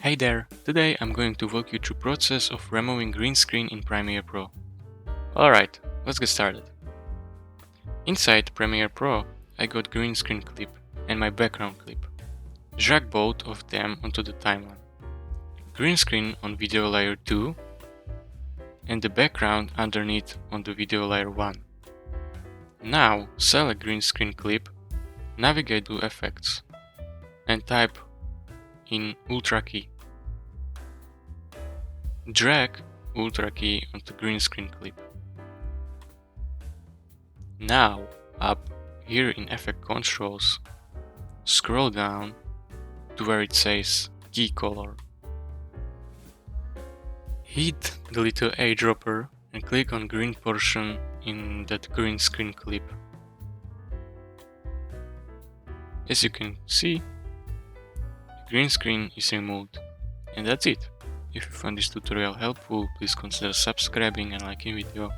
Hey there! Today I'm going to walk you through process of removing green screen in Premiere Pro. Alright, let's get started. Inside Premiere Pro, I got green screen clip and my background clip. Drag both of them onto the timeline. Green screen on video layer 2 and the background underneath on the video layer 1. Now select green screen clip, navigate to effects and type in Ultra key. Drag Ultra key onto green screen clip. Now, up here in Effect Controls, scroll down to where it says Key Color. Hit the little eyedropper and click on green portion in that green screen clip. As you can see, the green screen is removed. And that's it. If you found this tutorial helpful, please consider subscribing and liking video.